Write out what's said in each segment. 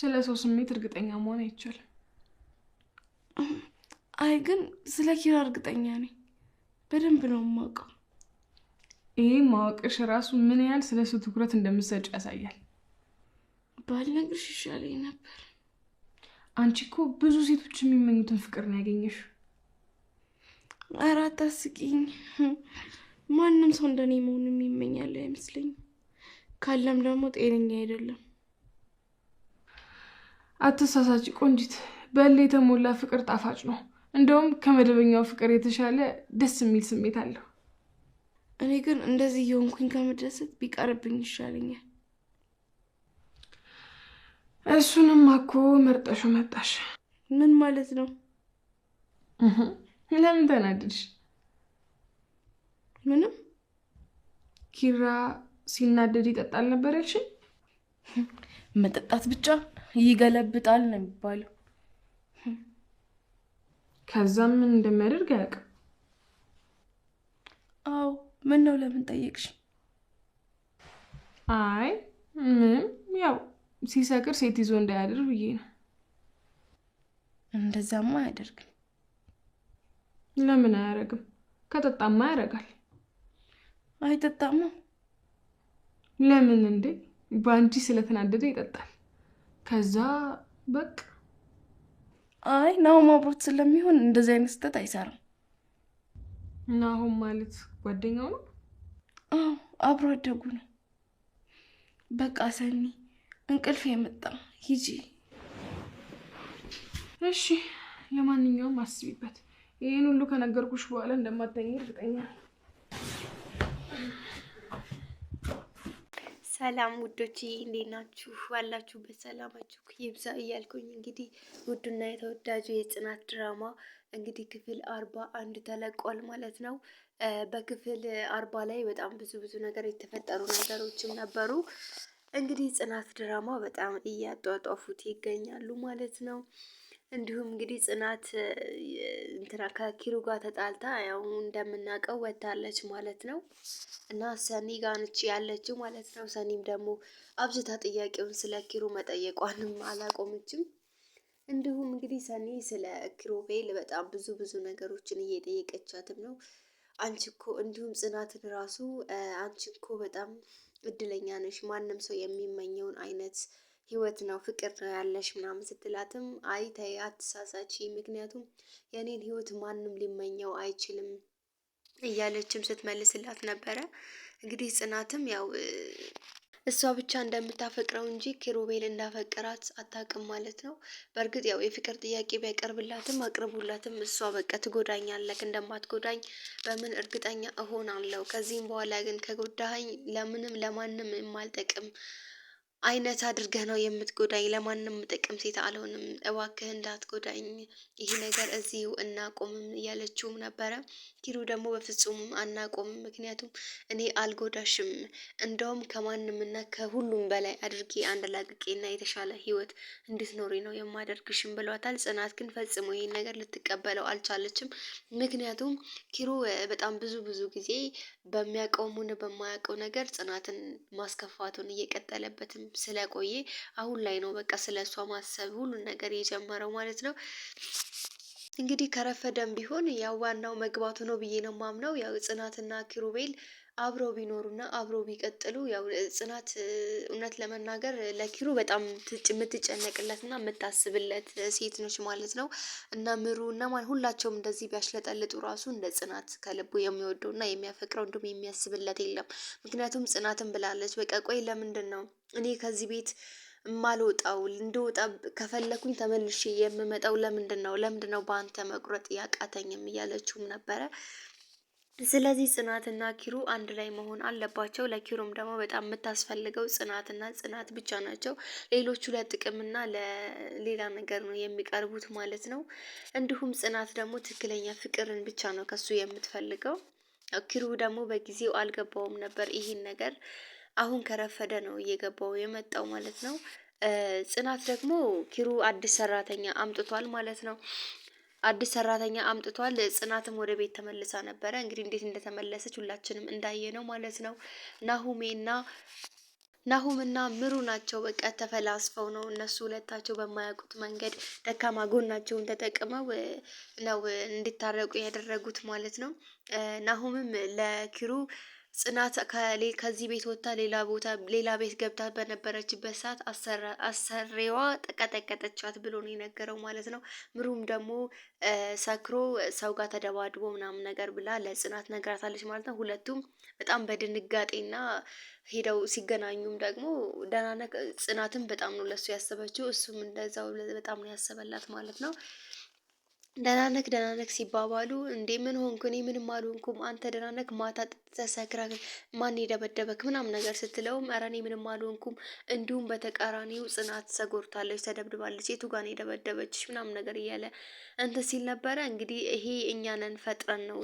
ስለ ሰው ስሜት እርግጠኛ መሆን አይቻልም። አይ ግን ስለ ኪራ እርግጠኛ ነኝ። በደንብ ነው የማውቀው። ይሄ ማወቅሽ ራሱ ምን ያህል ስለ እሱ ትኩረት እንደምትሰጪ ያሳያል። ባልነግርሽ ይሻለኝ ነበር። አንቺ እኮ ብዙ ሴቶች የሚመኙትን ፍቅር ነው ያገኘሽው። ኧረ አታስቂኝ። ማንም ሰው እንደኔ መሆን የሚመኛል አይመስለኝም። ካለም ደግሞ ጤነኛ አይደለም። አትሳሳች ቆንጂት። በእልህ የተሞላ ፍቅር ጣፋጭ ነው። እንደውም ከመደበኛው ፍቅር የተሻለ ደስ የሚል ስሜት አለው። እኔ ግን እንደዚህ የሆንኩኝ ከመደሰት ቢቀርብኝ ይሻለኛል። እሱንም እኮ መርጠሹ መጣሽ። ምን ማለት ነው? ለምን ተናደድሽ? ምንም። ኪራ ሲናደድ ይጠጣል ነበር ያልሽኝ? መጠጣት ብቻ ይገለብጣል ነው የሚባለው። ከዛም ምን እንደሚያደርግ አያውቅም። አዎ። ምን ነው ለምን ጠየቅሽ? አይ ምንም፣ ያው ሲሰክር ሴት ይዞ እንዳያድር ብዬ ነው። እንደዛማ አያደርግም። ለምን አያደርግም? ከጠጣማ ያደርጋል። አይጠጣማ። ለምን እንዴ? በአንቺ ስለተናደደ ይጠጣል። ከዛ በቃ። አይ ናሁም አብሮት ስለሚሆን እንደዚህ አይነት ስህተት አይሰራም። ናሁም ማለት ጓደኛው ነው? አዎ አብሮ አደጉ ነው። በቃ ሰኒ እንቅልፍ የመጣ ሂጂ። እሺ ለማንኛውም አስቢበት። ይህን ሁሉ ከነገርኩሽ በኋላ እንደማትተኝ እርግጠኛ ነኝ። ሰላም ውዶቼ እንዴት ናችሁ? ዋላችሁበት ሰላማችሁ ይብዛ እያልኩኝ እንግዲህ ውድና የተወዳጁ የጽናት ድራማ እንግዲህ ክፍል 41 ተለቋል ማለት ነው። በክፍል 40 ላይ በጣም ብዙ ነገር የተፈጠሩ ነገሮችም ነበሩ። እንግዲህ ጽናት ድራማ በጣም እያጧጧፉት ይገኛሉ ማለት ነው። እንዲሁም እንግዲህ ጽናት እንትና ከኪሩ ጋር ተጣልታ ያው እንደምናውቀው ወታለች ማለት ነው። እና ሰኒ ጋር ነች ያለችው ማለት ነው። ሰኒም ደግሞ አብዝታ ጥያቄውን ስለ ኪሩ መጠየቋንም አላቆመችም። እንዲሁም እንግዲህ ሰኒ ስለ ኪሩቤል በጣም ብዙ ነገሮችን እየጠየቀቻትም ነው። አንቺ እኮ እንዲሁም ጽናትን ራሱ አንቺ እኮ በጣም እድለኛ ነሽ፣ ማንም ሰው የሚመኘውን አይነት ህይወት ነው ፍቅር ነው ያለሽ ምናምን ስትላትም አይ ተይ አትሳሳቺ፣ ምክንያቱም የኔን ህይወት ማንም ሊመኘው አይችልም እያለችም ስትመልስላት ነበረ። እንግዲህ ጽናትም ያው እሷ ብቻ እንደምታፈቅረው እንጂ ኪሩቤል እንዳፈቀራት አታውቅም ማለት ነው። በእርግጥ ያው የፍቅር ጥያቄ ቢያቀርብላትም አቅርቡላትም እሷ በቃ ትጎዳኛለህ እንደማትጎዳኝ በምን እርግጠኛ እሆናለሁ? ከዚህም በኋላ ግን ከጎዳኸኝ ለምንም ለማንም የማልጠቅም አይነት አድርገህ ነው የምትጎዳኝ። ለማንም ጥቅም ሴት አልሆንም፣ እባክህ እንዳትጎዳኝ፣ ይሄ ነገር እዚሁ እናቆምም እያለችውም ነበረ። ኪሩ ደግሞ በፍጹም አናቆምም፣ ምክንያቱም እኔ አልጎዳሽም፣ እንደውም ከማንም እና ከሁሉም በላይ አድርጌ አንድ ላቅቄና የተሻለ ህይወት እንድትኖሪ ነው የማደርግሽም ብሏታል። ጽናት ግን ፈጽሞ ይህን ነገር ልትቀበለው አልቻለችም። ምክንያቱም ኪሩ በጣም ብዙ ጊዜ በሚያውቀውም ሆነ በማያውቀው ነገር ጽናትን ማስከፋቱን እየቀጠለበትም ስለቆየ አሁን ላይ ነው በቃ ስለሷ ማሰብ ሁሉን ነገር የጀመረው ማለት ነው። እንግዲህ ከረፈደም ቢሆን ያው ዋናው መግባቱ ነው ብዬ ነው ማምነው። ያው ጽናትና ኪሩቤል አብረው ቢኖሩና አብረው ቢቀጥሉ ያው ጽናት እውነት ለመናገር ለኪሩ በጣም የምትጨነቅለትና የምታስብለት ሴት ነች ማለት ነው። እና ምሩ እና ሁላቸውም እንደዚህ ቢያሽለጠልጡ ራሱ እንደ ጽናት ከልቡ የሚወደውና የሚያፈቅረው እንዲሁም የሚያስብለት የለም። ምክንያቱም ጽናትን ብላለች በቃ ቆይ ለምንድን ነው እኔ ከዚህ ቤት ማልወጣው? እንደወጣ ከፈለኩኝ ተመልሼ የምመጣው ለምንድን ነው በአንተ መቁረጥ ያቃተኝም እያለችውም ነበረ። ስለዚህ ጽናትና ኪሩ አንድ ላይ መሆን አለባቸው። ለኪሩም ደግሞ በጣም የምታስፈልገው ጽናትና ጽናት ብቻ ናቸው። ሌሎቹ ለጥቅምና ለሌላ ነገር ነው የሚቀርቡት ማለት ነው። እንዲሁም ጽናት ደግሞ ትክክለኛ ፍቅርን ብቻ ነው ከሱ የምትፈልገው። ኪሩ ደግሞ በጊዜው አልገባውም ነበር ይህን ነገር። አሁን ከረፈደ ነው እየገባው የመጣው ማለት ነው። ጽናት ደግሞ ኪሩ አዲስ ሰራተኛ አምጥቷል ማለት ነው። አዲስ ሰራተኛ አምጥቷል። ጽናትም ወደ ቤት ተመልሳ ነበረ። እንግዲህ እንዴት እንደተመለሰች ሁላችንም እንዳየ ነው ማለት ነው። ናሁሜና ናሁም እና ምሩ ናቸው። በቃ ተፈላስፈው ነው እነሱ ሁለታቸው በማያውቁት መንገድ ደካማ ጎናቸውን ተጠቅመው ነው እንዲታረቁ ያደረጉት ማለት ነው። ናሁምም ለኪሩ ጽናት ከዚህ ቤት ወጥታ ሌላ ቤት ገብታ በነበረችበት ሰዓት አሰሬዋ ጠቀጠቀጠቻት ብሎ ነው የነገረው ማለት ነው። ምሩም ደግሞ ሰክሮ ሰው ጋር ተደባድቦ ምናምን ነገር ብላ ለጽናት ነግራታለች ማለት ነው። ሁለቱም በጣም በድንጋጤና ሄደው ሲገናኙም ደግሞ ጽናትም በጣም ነው ለሱ ያሰበችው፣ እሱም እንደዛው በጣም ነው ያሰበላት ማለት ነው። ደህና ነክ ሲባባሉ እንዴ ምን ሆንኩ? እኔ ምንም አልሆንኩም። አንተ ደህና ነክ ማታ ተሰክረህ ማን የደበደበክ ምናምን ነገር ስትለውም ኧረ እኔ ምንም አልሆንኩም፣ እንዲሁም በተቃራኒው ጽናት ተጎድታለች፣ ተደብድባለች፣ የቱ ጋር ነው የደበደበችሽ ምናምን ነገር እያለ እንትን ሲል ነበረ። እንግዲህ ይሄ እኛንን ፈጥረን ነው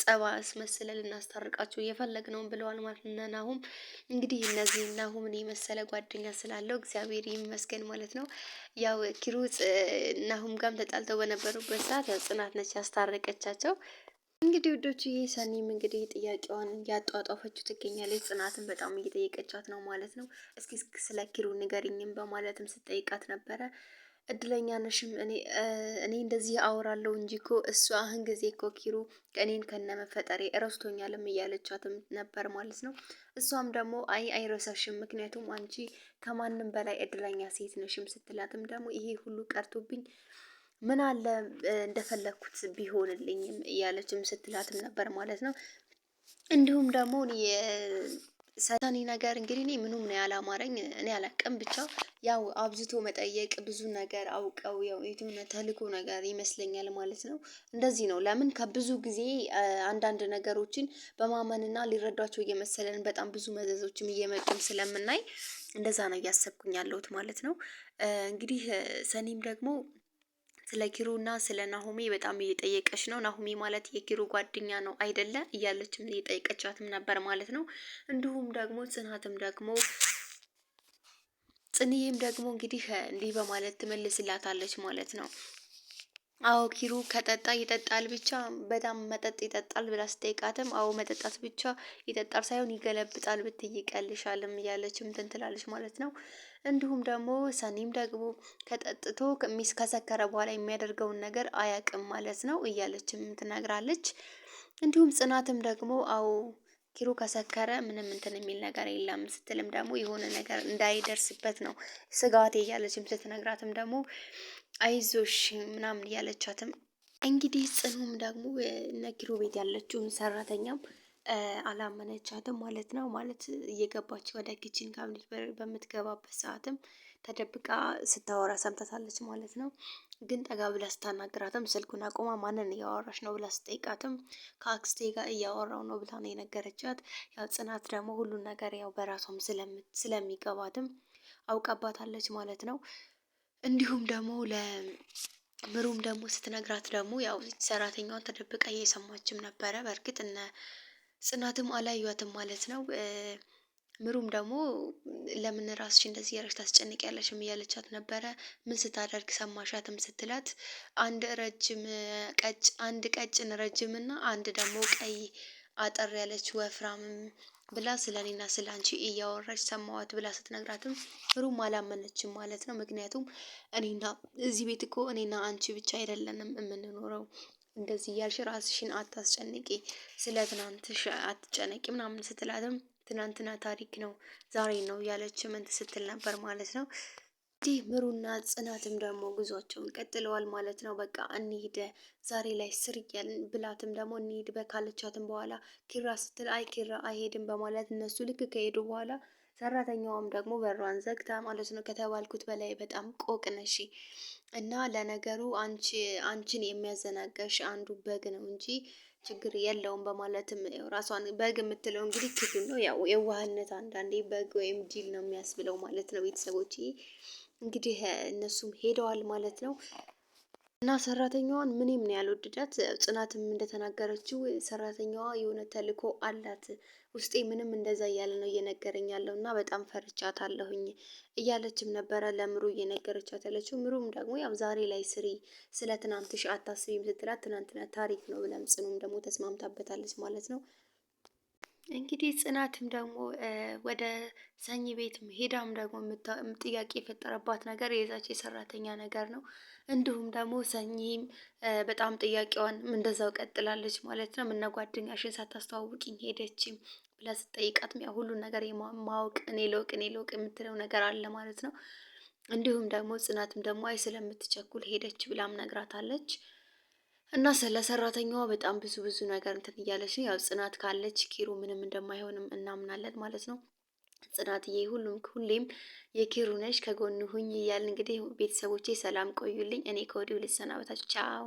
ጸባ አስመስለን ልናስታርቃቸው እየፈለግ ነው ብለዋል ማለት ነው ናሁም። እንግዲህ እነዚህ ናሁምን የመሰለ ጓደኛ ስላለው እግዚአብሔር ይመስገን ማለት ነው። ያው ኪሩት ናሁም ጋም ተጣልተው በነበሩበት ሰዓት ያው ጽናት ነች ያስታረቀቻቸው። እንግዲህ ውዶች ሰኒም እንግዲህ ጥያቄዋን እያጧጧፈችው ትገኛለች። ጽናትን በጣም እየጠየቀቻት ነው ማለት ነው። እስኪ ስለ ኪሩ ንገሪኝም በማለትም ስጠይቃት ነበረ። እድለኛ ነሽም እኔ እንደዚህ አወራለሁ እንጂ እኮ እሱ አሁን ጊዜ እኮ ኪሩ እኔን ከነመፈጠሬ እረስቶኛልም እያለቻትም ነበር ማለት ነው። እሷም ደግሞ አይረሳሽም፣ ምክንያቱም አንቺ ከማንም በላይ እድለኛ ሴት ነሽም ስትላትም ደግሞ ይሄ ሁሉ ቀርቶብኝ ምን አለ እንደፈለግኩት ቢሆንልኝም እያለችም ስትላትም ነበር ማለት ነው። እንዲሁም ደግሞ ሰኒ ነገር እንግዲህ እኔ ምኑም ነው ያላማረኝ፣ እኔ አላቅም ብቻ ያው አብዝቶ መጠየቅ ብዙ ነገር አውቀው ያው የትምነ ተልኮ ነገር ይመስለኛል ማለት ነው። እንደዚህ ነው። ለምን ከብዙ ጊዜ አንዳንድ ነገሮችን በማመንና ሊረዷቸው እየመሰለን በጣም ብዙ መዘዞችም እየመጡም ስለምናይ እንደዛ ነው እያሰብኩኝ ያለሁት ማለት ነው። እንግዲህ ሰኒም ደግሞ ስለ ኪሩና ስለ ናሆሜ በጣም እየጠየቀች ነው። ናሆሜ ማለት የኪሩ ጓደኛ ነው አይደለ እያለችም እየጠየቀቻትም ነበር ማለት ነው። እንዲሁም ደግሞ ጽንዬም ደግሞ እንግዲህ እንዲህ በማለት ትመልስላታለች ማለት ነው። አዎ ኪሩ ከጠጣ ይጠጣል ብቻ በጣም መጠጥ ይጠጣል ብላ ስጠይቃትም አዎ መጠጣት ብቻ ይጠጣል ሳይሆን ይገለብጣል ብትይ ይቀልሻልም እያለችም እንትን ትላለች ማለት ነው። እንዲሁም ደግሞ ሰኒም ደግሞ ከጠጥቶ ከሰከረ በኋላ የሚያደርገውን ነገር አያቅም ማለት ነው እያለችም ትነግራለች። እንዲሁም ጽናትም ደግሞ አዎ ኪሩ ከሰከረ ምንም እንትን የሚል ነገር የለም ስትልም ደግሞ የሆነ ነገር እንዳይደርስበት ነው ስጋቴ እያለችም ስትነግራትም ደግሞ አይዞሽ ምናምን እያለቻትም እንግዲህ ጽኑም ደግሞ ነኪሩ ቤት ያለችውን ሰራተኛም አላመነቻትም ማለት ነው። ማለት እየገባች ወደ ኪችን ካቢኔት በምትገባበት ሰዓትም ተደብቃ ስታወራ ሰምታታለች ማለት ነው። ግን ጠጋ ብላ ስታናግራትም ስልኩን አቁማ ማንን እያወራሽ ነው ብላ ስጠይቃትም ከአክስቴ ጋር እያወራው ነው ብላ ነው የነገረቻት። ያው ጽናት ደግሞ ሁሉን ነገር ያው በራሷም ስለሚገባትም አውቃባታለች ማለት ነው። እንዲሁም ደግሞ ለምሩም ደግሞ ስትነግራት ደግሞ ያው ሰራተኛዋን ተደብቃ እየሰማችም ነበረ። በእርግጥ እነ ጽናትም አላዩዋትም ማለት ነው። ምሩም ደግሞ ለምን ራስሽ እንደዚህ ያረሽ ታስጨንቂያለሽም እያለቻት ነበረ። ምን ስታደርግ ሰማሻትም ስትላት አንድ ቀጭን ረጅም እና አንድ ደግሞ ቀይ አጠር ያለች ወፍራምም ብላ ስለ እኔና ስለ አንቺ እያወራች ሰማዋት ብላ ስትነግራትም ሩም አላመነችም ማለት ነው። ምክንያቱም እዚህ ቤት እኮ እኔና አንቺ ብቻ አይደለንም የምንኖረው፣ እንደዚህ እያልሽ ራስሽን አታስጨንቂ፣ ስለ ትናንትሽ አትጨነቂ ምናምን ስትላትም ትናንትና ታሪክ ነው ዛሬ ነው እያለች ምን ስትል ነበር ማለት ነው። እንዲህ ምሩና ጽናትም ደግሞ ጉዟቸውን ቀጥለዋል ማለት ነው። በቃ እንሂድ ዛሬ ላይ ስር እያልን ብላትም ደግሞ እንሂድ በካለቻትም በኋላ ኪራ ስትል አይ ኪራ አይሄድም በማለት እነሱ ልክ ከሄዱ በኋላ ሰራተኛዋም ደግሞ በሯን ዘግታ ማለት ነው። ከተባልኩት በላይ በጣም ቆቅ ነሽ እና ለነገሩ አንቺን የሚያዘናጋሽ አንዱ በግ ነው እንጂ ችግር የለውም በማለትም ራሷን በግ የምትለው እንግዲህ ክፉ ነው። ያው የዋህነት አንዳንዴ በግ ወይም ጅል ነው የሚያስብለው ማለት ነው። ቤተሰቦች እንግዲህ እነሱም ሄደዋል ማለት ነው። እና ሰራተኛዋን ምንም ነው ያልወደዳት። ጽናትም እንደተናገረችው ሰራተኛዋ የሆነ ተልእኮ አላት ውስጤ ምንም እንደዛ እያለ ነው እየነገረኝ ያለው እና በጣም ፈርቻታለሁኝ እያለችም ነበረ ለምሩ እየነገረቻት ያለችው። ምሩም ደግሞ ያው ዛሬ ላይ ስሪ ስለ ትናንትሽ አታስቢም ስትላት ትናንትና ታሪክ ነው ብለም ጽኑም ደግሞ ተስማምታበታለች ማለት ነው። እንግዲህ ጽናትም ደግሞ ወደ ሰኒ ቤት ሄዳም ደግሞ ጥያቄ የፈጠረባት ነገር የዛች የሰራተኛ ነገር ነው። እንዲሁም ደግሞ ሰኒም በጣም ጥያቄዋን እንደዛው ቀጥላለች ማለት ነው። ምነው ጓደኛሽን ሳታስተዋውቂኝ ሄደች ብላ ስጠይቃትም ያው ሁሉን ነገር ማወቅ እኔ ልወቅ የምትለው ነገር አለ ማለት ነው። እንዲሁም ደግሞ ጽናትም ደግሞ አይ ስለምትቸኩል ሄደች ብላም ነግራታለች። እና ስለ ሰራተኛዋ በጣም ብዙ ነገር እንትን እያለች ነው። ያው ጽናት ካለች ኪሩ ምንም እንደማይሆንም እናምናለን ማለት ነው። ጽናትዬ ሁሌም የኪሩ ነሽ ከጎን ሁኝ እያልን እንግዲህ ቤተሰቦቼ ሰላም ቆዩልኝ። እኔ ከወዲሁ ልሰናበታችሁ። ቻው